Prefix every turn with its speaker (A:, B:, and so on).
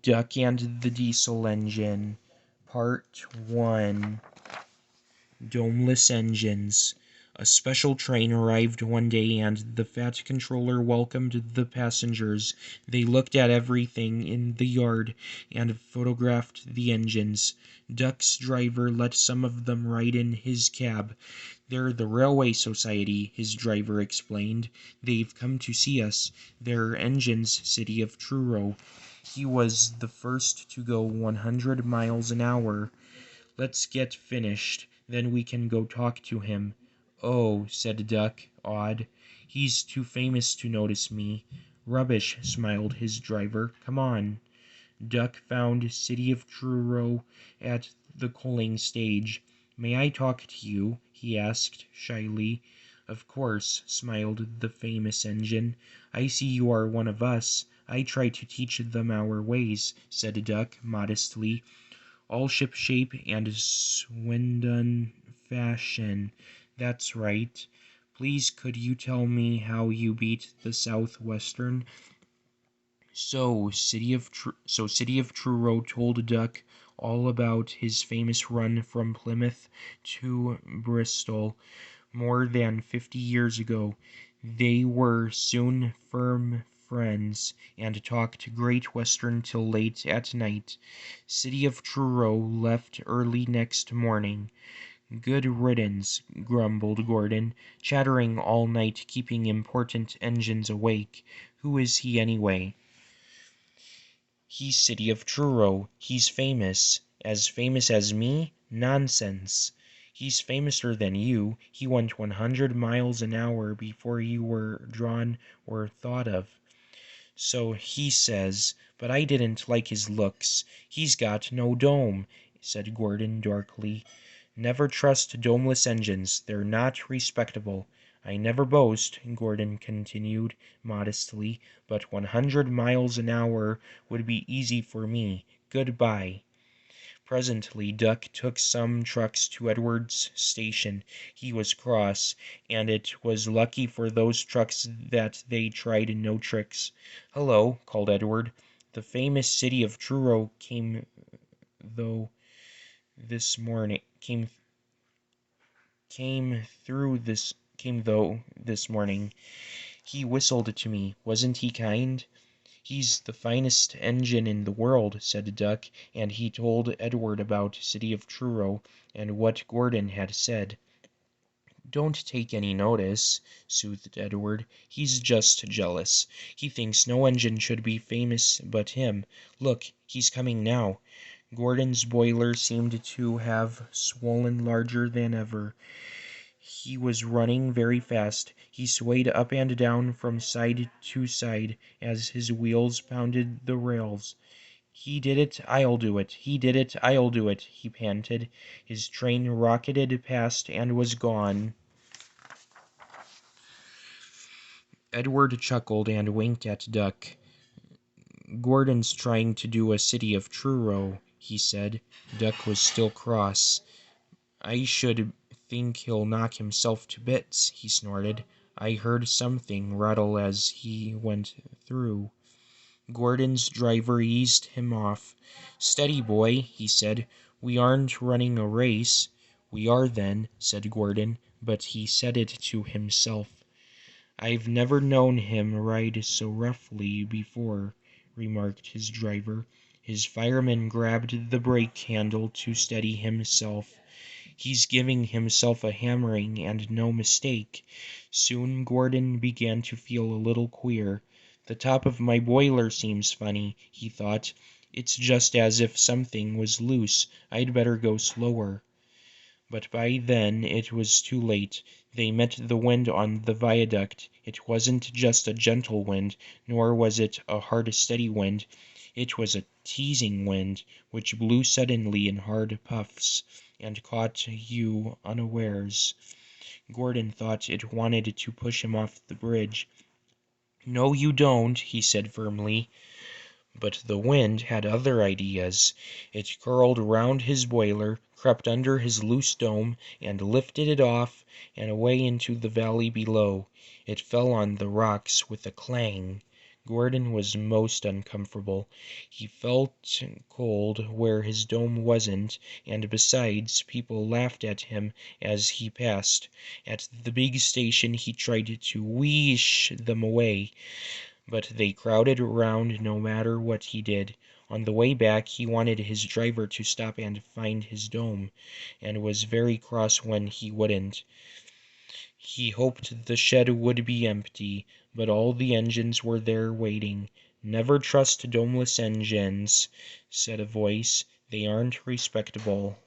A: Duck and the Diesel Engine, Part 1. Domeless Engines. A special train arrived one day and the fat controller welcomed the passengers. They looked at everything in the yard and photographed the engines. Duck's driver let some of them ride in his cab. "They're the Railway Society," his driver explained. "They've come to see us. Their engine's City of Truro. He was the first to go 100 miles an hour. Let's get finished, then we can go talk to him." "Oh," said Duck, awed. "He's too famous to notice me." "Rubbish," smiled his driver. "Come on." Duck found City of Truro at the coaling stage. "May I talk to you?" he asked shyly. "Of course," smiled the famous engine. "I see you are one of us. I try to teach them our ways," said Duck modestly. "All ship-shape and Swindon fashion. That's right. Please could you tell me how you beat the South-Western?" So City of Truro told Duck all about his famous run from Plymouth to Bristol more than 50 years ago. They were soon firm friends, and talked Great Western till late at night. City of Truro left early next morning. "Good riddance," grumbled Gordon, "chattering all night, keeping important engines awake. Who is he anyway?" "He's City of Truro. He's famous." "As famous as me? Nonsense." "He's famouser than you. He went 100 miles an hour before you were drawn or thought of." "So he says, but I didn't like his looks. He's got no dome," said Gordon darkly. "Never trust domeless engines. They're not respectable." "I never boast," Gordon continued modestly, "but 100 miles an hour would be easy for me. Good-bye." Presently Duck took some trucks to Edward's station. He was cross, and it was lucky for those trucks that they tried no tricks. "Hello," called Edward. "The famous City of Truro came though this morning. Came though this morning. He whistled to me. Wasn't he kind?" "He's the finest engine in the world," said Duck, and he told Edward about City of Truro and what Gordon had said. "Don't take any notice," soothed Edward. "He's just jealous. He thinks no engine should be famous but him. Look, he's coming now." Gordon's boiler seemed to have swollen larger than ever. He was running very fast. He swayed up and down from side to side as his wheels pounded the rails. "He did it, I'll do it. He did it, I'll do it," he panted. His train rocketed past and was gone. Edward chuckled and winked at Duck. "Gordon's trying to do a City of Truro," he said. Duck was still cross. "I should think he'll knock himself to bits," he snorted. "I heard something rattle as he went through." Gordon's driver eased him off. "Steady, boy," he said. "We aren't running a race." "We are then," said Gordon, but he said it to himself. "I've never known him ride so roughly before," remarked his driver. His fireman grabbed the brake handle to steady himself. "He's giving himself a hammering, and no mistake." Soon Gordon began to feel a little queer. "The top of my boiler seems funny," he thought. "It's just as if something was loose. I'd better go slower." But by then it was too late. They met the wind on the viaduct. It wasn't just a gentle wind, nor was it a hard, steady wind. It was a teasing wind, which blew suddenly in hard puffs, and caught you unawares. Gordon thought it wanted to push him off the bridge. "No, you don't," he said firmly. But the wind had other ideas. It curled round his boiler, crept under his loose dome, and lifted it off and away into the valley below. It fell on the rocks with a clang. Gordon was most uncomfortable. He felt cold where his dome wasn't, and besides, people laughed at him as he passed. At the big station he tried to wheesh them away, but they crowded around no matter what he did. On the way back he wanted his driver to stop and find his dome, and was very cross when he wouldn't. He hoped the shed would be empty, but all the engines were there waiting. "Never trust Domeless engines," said a voice. "They aren't respectable."